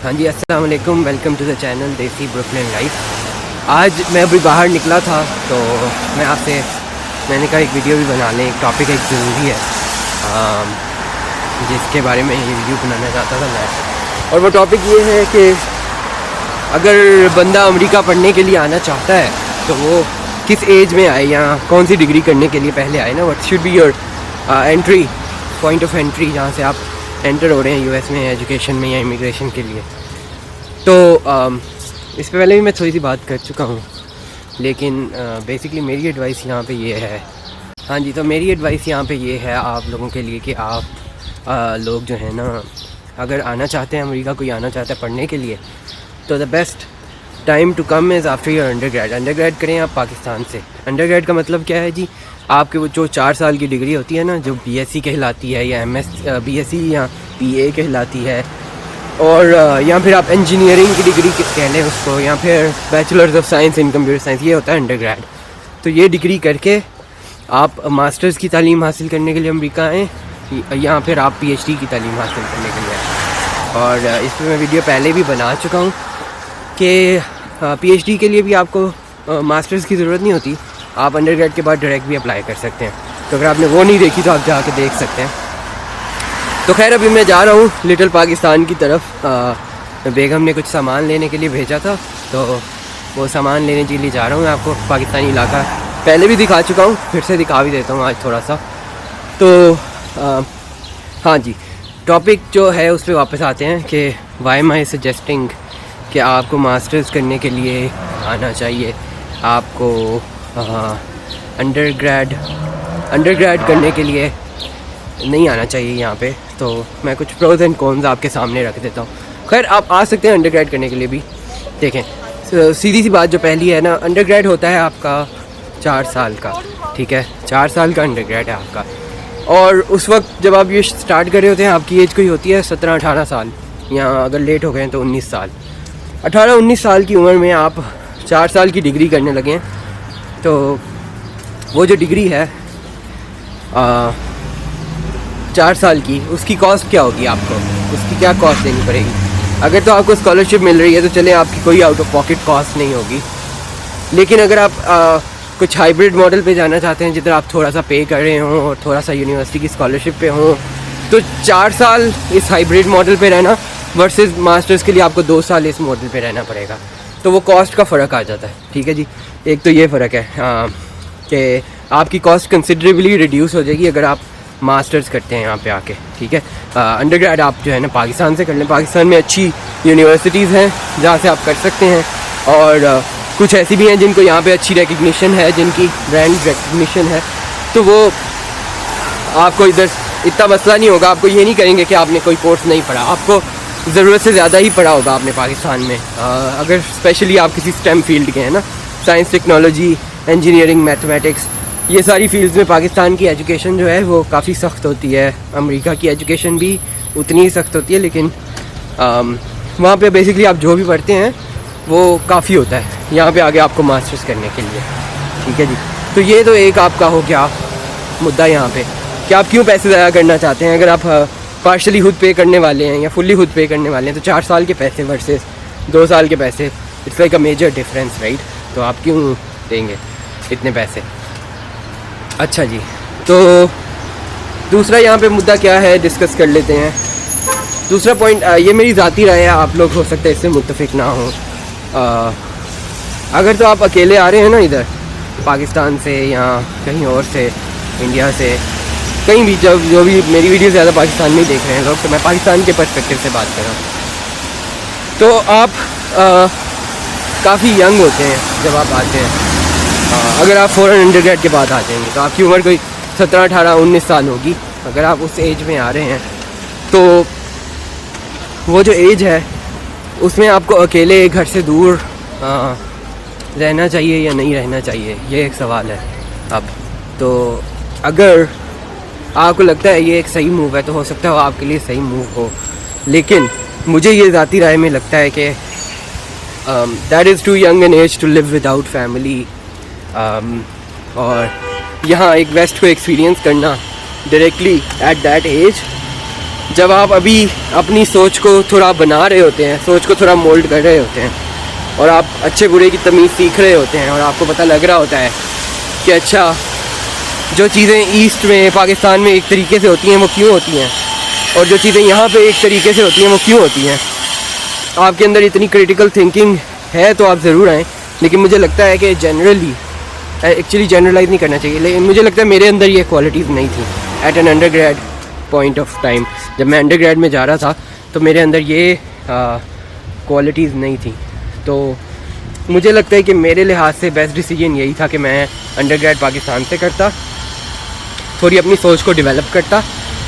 हाँ जी, अस्सलाम वालेकुम, वेलकम टू द चैनल देसी ब्रुकलिन लाइफ। आज मैं अभी बाहर निकला था तो मैंने कहा एक वीडियो भी बना लें। एक टॉपिक एक ज़रूरी है जिसके बारे में ये वीडियो बनाना चाहता था मैं। और वो टॉपिक ये है कि अगर बंदा अमेरिका पढ़ने के लिए आना चाहता है तो वो किस एज में आए या कौन सी डिग्री करने के लिए पहले आए ना। What should be your entry point of entry, जहाँ से आप एंटर हो रहे हैं यूएस में एजुकेशन में या इमिग्रेशन के लिए। तो इस पे पहले भी मैं थोड़ी सी बात कर चुका हूँ, लेकिन बेसिकली मेरी एडवाइस यहाँ पे ये है। हाँ जी, तो मेरी एडवाइस यहाँ पे ये है आप लोगों के लिए कि आप लोग जो है ना, अगर आना चाहते हैं अमेरिका, कोई आना चाहता है पढ़ने के लिए, तो the best time to come is after your undergrad करें आप पाकिस्तान से। अंडरग्रेड का मतलब क्या है जी, आपके वो जो 4 साल की डिग्री होती है ना, जो बीएससी कहलाती है या बीएससी या पीए कहलाती है, और या फिर आप इंजीनियरिंग की डिग्री कह लें उसको, या फिर bachelors of science in computer science, ये होता है अंडरग्रेड। तो ये डिग्री करके आप मास्टर्स की तालीम हासिल करने के लिए अमेरिका आएँ, या फिर आप पीएचडी की तालीम हासिल करने के लिए आएँ। और इस पर मैं वीडियो पहले भी बना चुका हूँ कि पीएचडी के लिए भी आपको मास्टर्स की ज़रूरत नहीं होती, आप अंडरग्रेड के बाद डायरेक्ट भी अप्लाई कर सकते हैं। तो अगर आपने वो नहीं देखी तो आप जाके देख सकते हैं। तो खैर, अभी मैं जा रहा हूँ लिटिल पाकिस्तान की तरफ। बेगम ने कुछ सामान लेने के लिए भेजा था, तो वो सामान लेने के लिए जा रहा हूँ। मैं आपको पाकिस्तानी इलाका पहले भी दिखा चुका हूँ, फिर से दिखा भी देता हूँ आज थोड़ा सा। तो हाँ जी, टॉपिक जो है उस पर वापस आते हैं कि वाई एम आई सजेस्टिंग कि आपको मास्टर्स करने के लिए आना चाहिए, आपको अंडरग्रेड करने के लिए नहीं आना चाहिए यहाँ पे। तो मैं कुछ प्रोज एंड कॉन्स आपके सामने रख देता हूँ। खैर, आप आ सकते हैं अंडरग्रेड करने के लिए भी। देखें, सीधी सी बात जो पहली है ना, अंडरग्रेड होता है आपका 4 साल का, ठीक है, 4 साल का अंडरग्रेड है आपका। और उस वक्त जब आप ये स्टार्ट कर रहे होते हैं, आपकी एज कोई होती है 17-18 साल, या अगर लेट हो गए तो 19 साल। 18-19 साल की उम्र में आप 4 साल की डिग्री करने लगे, तो वो जो डिग्री है 4 साल की, उसकी कॉस्ट क्या होगी आपको, उसकी क्या कॉस्ट देनी पड़ेगी। अगर तो आपको स्कॉलरशिप मिल रही है तो चले, आपकी कोई आउट ऑफ पॉकेट कॉस्ट नहीं होगी। लेकिन अगर आप कुछ हाइब्रिड मॉडल पे जाना चाहते हैं, जिधर आप थोड़ा सा पे कर रहे हों और थोड़ा सा यूनिवर्सिटी की स्कॉलरशिप पे हों, तो 4 साल इस हाइब्रिड मॉडल पे रहना वर्सेस मास्टर्स के लिए आपको 2 साल इस मॉडल पे रहना पड़ेगा। तो वो कॉस्ट का फ़र्क आ जाता है, ठीक है जी। एक तो ये फ़र्क है कि आपकी कॉस्ट कंसिडरेबली रिड्यूस हो जाएगी अगर आप मास्टर्स करते हैं यहाँ पे आके, ठीक है। अंडरग्रेड आप जो है ना पाकिस्तान से कर लें। पाकिस्तान में अच्छी यूनिवर्सिटीज़ हैं जहाँ से आप कर सकते हैं, और कुछ ऐसी भी हैं जिनको यहाँ पे अच्छी रिकग्निशन है, जिनकी ब्रांड रिकग्निशन है, तो वो आपको इधर इतना मसला नहीं होगा। आपको ये नहीं करेंगे कि आपने कोई कोर्स नहीं पढ़ा, आपको ज़रूरत से ज़्यादा ही पढ़ा होगा आपने पाकिस्तान में। अगर स्पेशली आप किसी स्टेम फील्ड के हैं ना, साइंस, टेक्नोलॉजी, इंजीनियरिंग, मैथमेटिक्स, ये सारी फील्ड्स में पाकिस्तान की एजुकेशन जो है वो काफ़ी सख्त होती है। अमेरिका की एजुकेशन भी उतनी ही सख्त होती है, लेकिन वहाँ पे बेसिकली आप जो भी पढ़ते हैं वो काफ़ी होता है यहाँ पे आगे आपको मास्टर्स करने के लिए, ठीक है जी। तो ये तो एक आपका हो गया मुद्दा यहाँ पे कि आप क्यों पैसे ज़ाया करना चाहते हैं। अगर आप पार्शली खुद पे करने वाले हैं या फुल्ली खुद पे करने वाले हैं, तो 4 साल के पैसे वर्सेस 2 साल के पैसे, it's like a major difference, right. तो आप क्यों देंगे इतने पैसे। अच्छा जी, तो दूसरा यहाँ पे मुद्दा क्या है डिस्कस कर लेते हैं। दूसरा पॉइंट, ये मेरी ज़ाती राय है, आप लोग हो सकते हैं इससे मुत्तफिक ना हो। अगर तो आप अकेले आ रहे हैं ना इधर पाकिस्तान से या कहीं और से, इंडिया से, कहीं भी, जब जो भी मेरी वीडियो ज़्यादा पाकिस्तान में ही देख रहे हैं लोग, तो मैं पाकिस्तान के पर्सपेक्टिव से बात कर रहा हूँ। तो आप काफ़ी यंग होते हैं जब आप आते हैं। अगर आप फ़ौरन अंडरग्रेड के बाद आ जाएंगे तो आपकी उम्र कोई 17-18-19 साल होगी। अगर आप उस एज में आ रहे हैं तो वो जो एज है उसमें आपको अकेले घर से दूर रहना चाहिए या नहीं रहना चाहिए, ये एक सवाल है। अब तो अगर आपको लगता है ये एक सही मूव है तो हो सकता है वो आपके लिए सही मूव हो, लेकिन मुझे ये ज़ाती राय में लगता है कि that is too young an age to live without family. और यहाँ एक वेस्ट को एक्सपीरियंस करना डायरेक्टली एट दैट एज जब आप अभी अपनी सोच को थोड़ा बना रहे होते हैं, सोच को थोड़ा मोल्ड कर रहे होते हैं, और आप अच्छे बुरे की तमीज़ सीख रहे होते हैं, और आपको पता लग रहा होता है कि अच्छा जो चीज़ें ईस्ट में पाकिस्तान में एक तरीके से होती हैं वो क्यों होती हैं, और जो चीज़ें यहाँ पे एक तरीके से होती हैं वो क्यों होती हैं। आपके अंदर इतनी क्रिटिकल थिंकिंग है तो आप ज़रूर आएँ। लेकिन मुझे लगता है कि जनरली, एक्चुअली जनरलाइज नहीं करना चाहिए, लेकिन मुझे लगता है मेरे अंदर ये क्वालिटीज़ नहीं थी at an undergrad point of time. जब मैं अंडर ग्रेड में जा रहा था तो मेरे अंदर ये क्वालिटीज़ नहीं थी। तो मुझे लगता है कि मेरे लिहाज से बेस्ट डिसीजन यही था कि मैं अंडर ग्रेड पाकिस्तान से करता, थोड़ी अपनी सोच को डेवलप करता,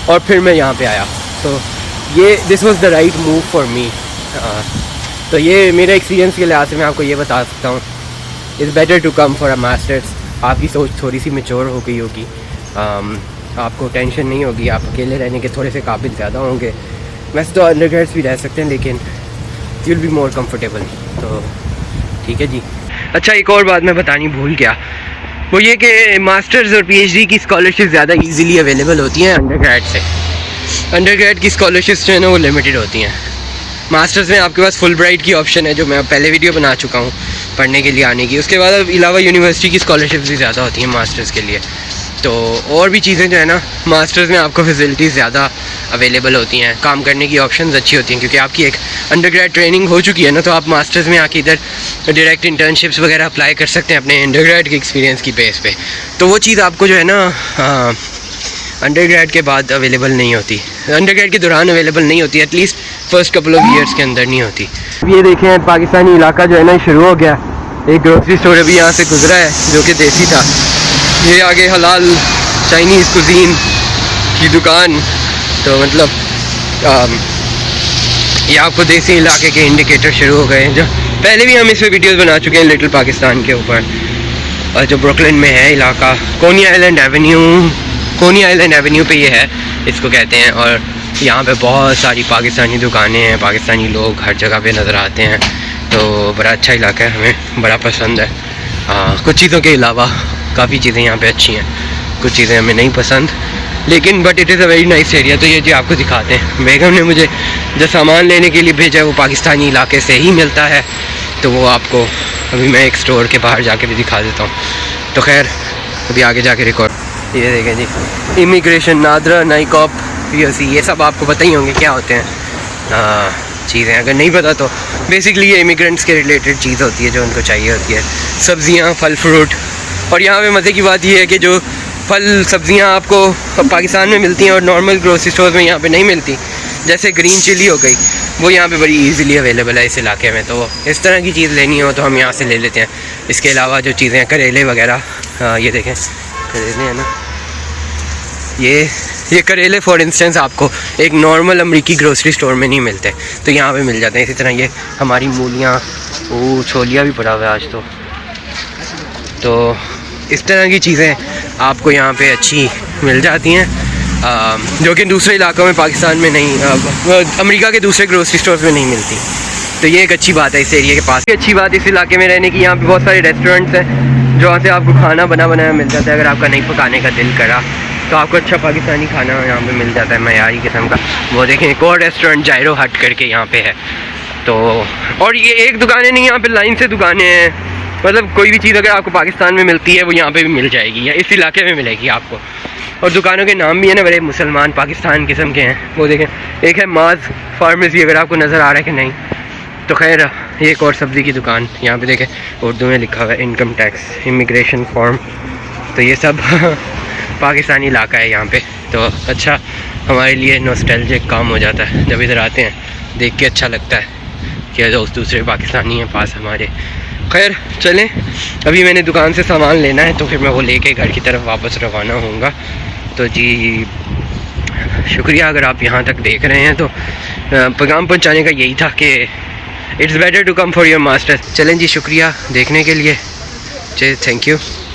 और फिर मैं यहाँ पे आया। तो ये this was the right move for me. तो ये मेरे एक्सपीरियंस के लिहाज से मैं आपको ये बता सकता हूँ, it's better to come for a masters. आपकी सोच थोड़ी सी मैच्योर हो गई होगी, आपको टेंशन नहीं होगी, आप अकेले रहने के थोड़े से काबिल ज़्यादा होंगे। वैसे तो अंडर ग्रेड्स भी रह सकते हैं, लेकिन you will be more comfortable. तो ठीक है जी। अच्छा, एक और बात मैं बतानी भूल गया, वो ये कि मास्टर्स और पीएचडी की स्कॉलरशिप ज़्यादा इजीली अवेलेबल होती हैं अंडर ग्रेड से। अंडर ग्रेड की स्कॉलरशिप्स जो है ना वो लिमिटेड होती हैं। मास्टर्स में आपके पास फुल ब्राइट की ऑप्शन है, जो मैं पहले वीडियो बना चुका हूँ पढ़ने के लिए आने की। उसके बाद अब अलावा यूनिवर्सिटी की स्कॉलरशिप्स भी ज़्यादा होती हैं मास्टर्स के लिए। तो और भी चीज़ें जो है ना, मास्टर्स में आपको फैसिलिटीज़ ज़्यादा अवेलेबल होती हैं, काम करने की ऑप्शंस अच्छी होती हैं, क्योंकि आपकी एक अंडरग्रेड ट्रेनिंग हो चुकी है ना, तो आप मास्टर्स में आके इधर डायरेक्ट इंटर्नशिप्स वगैरह अप्लाई कर सकते हैं अपने अंडरग्रेड के एक्सपीरियंस की बेस पे। तो वो चीज़ आपको जो है ना अंडरग्रेड के बाद अवेलेबल नहीं होती, अंडरग्रेड के दौरान अवेलेबल नहीं होती, at least first couple of years के अंदर नहीं होती। ये देखें, पाकिस्तानी इलाका जो है ना शुरू हो गया। एक ग्रोसरी स्टोर अभी यहाँ से गुजरा है जो कि देसी था। ये आगे हलाल चाइनीज़ कुजीन की दुकान। तो मतलब ये आपको देसी इलाके के इंडिकेटर शुरू हो गए हैं, जो पहले भी हम इस पर वीडियोज़ बना चुके हैं लिटिल पाकिस्तान के ऊपर। और जो ब्रुकलिन में है इलाका, कोनी आइलैंड एवेन्यू पे ये है, इसको कहते हैं। और यहाँ पे बहुत सारी पाकिस्तानी दुकानें हैं, पाकिस्तानी लोग हर जगह पे नज़र आते हैं। तो बड़ा अच्छा इलाका है, हमें बड़ा पसंद है। कुछ चीज़ों के अलावा काफ़ी चीज़ें यहाँ पे अच्छी हैं, कुछ चीज़ें हमें नहीं पसंद, लेकिन but it is a very nice area. तो ये जो आपको दिखाते हैं, बेगम ने मुझे जो सामान लेने के लिए भेजा है वो पाकिस्तानी इलाके से ही मिलता है। तो वो आपको अभी मैं एक स्टोर के बाहर जाके भी दिखा देता हूँ। तो खैर अभी आगे जाके रिकॉर्ड। ये देखें जी, इमिग्रेशन, नादरा, नाइकॉप, पीओसी, ये सब आपको पता ही होंगे क्या होते हैं चीज़ें। अगर नहीं पता तो बेसिकली ये इमिग्रेंट्स के रिलेटेड चीज़ होती है जो उनको चाहिए होती है, सब्ज़ियाँ, फल फ्रूट। और यहाँ पे मज़े की बात ये है कि जो फल सब्ज़ियाँ आपको पाकिस्तान में मिलती हैं और नॉर्मल ग्रोसरी स्टोर में यहाँ पे नहीं मिलती, जैसे ग्रीन चिली हो गई, वो यहाँ पे बड़ी इजीली अवेलेबल है इस इलाके में। तो इस तरह की चीज़ लेनी हो तो हम यहाँ से ले लेते हैं। इसके अलावा जो चीज़ें हैं, करेले वगैरह, ये देखें करेले हैं ना, ये करेले फॉर इंस्टेंस आपको एक नॉर्मल अमेरिकी ग्रोसरी स्टोर में नहीं मिलते, तो यहाँ पे मिल जाते हैं। इसी तरह ये हमारी मूलियाँ, वो छोलिया भी पड़ा हुआ है आज तो इस तरह की चीज़ें आपको यहाँ पे अच्छी मिल जाती हैं, जो कि दूसरे इलाकों में पाकिस्तान में नहीं, अमेरिका के दूसरे ग्रोसरी स्टोर्स में नहीं मिलती। तो ये एक अच्छी बात है इस एरिया के पास। अच्छी बात इस इलाके में रहने की, यहाँ पे बहुत सारे रेस्टोरेंट्स हैं जहाँ से आपको खाना बनाया मिल जाता है। अगर आपका नहीं पकाने का दिल करा तो आपको अच्छा पाकिस्तानी खाना यहाँ पे मिल जाता है, मयारी किस्म का। वो देखें, एक और रेस्टोरेंट जायरो हट करके यहाँ पे है। तो और ये एक दुकानें नहीं, यहाँ पे लाइन से दुकानें हैं। मतलब कोई भी चीज़ अगर आपको पाकिस्तान में मिलती है वो यहाँ पे भी मिल जाएगी, या इस इलाके में मिलेगी आपको। और दुकानों के नाम भी है ना बड़े मुसलमान पाकिस्तान किस्म के हैं। वो देखें, एक है माज फार्मेसी, अगर आपको नज़र आ रहा है कि नहीं। तो खैर ये एक और सब्ज़ी की दुकान, यहाँ पे देखें उर्दू में लिखा हुआ है इनकम टैक्स, इमिग्रेशन फॉर्म। तो ये सब पाकिस्तानी इलाका है यहाँ पे। तो अच्छा, हमारे लिए नॉस्टैल्जिक काम हो जाता है जब इधर आते हैं, देख के अच्छा लगता है कि दूसरे पाकिस्तानी हैं पास हमारे। खैर चलें, अभी मैंने दुकान से सामान लेना है, तो फिर मैं वो लेके घर की तरफ वापस रवाना होऊंगा। तो जी शुक्रिया, अगर आप यहाँ तक देख रहे हैं तो पैगाम पहुँचाने का यही था कि it's better to come for your masters. चलें जी, शुक्रिया देखने के लिए, थैंक यू।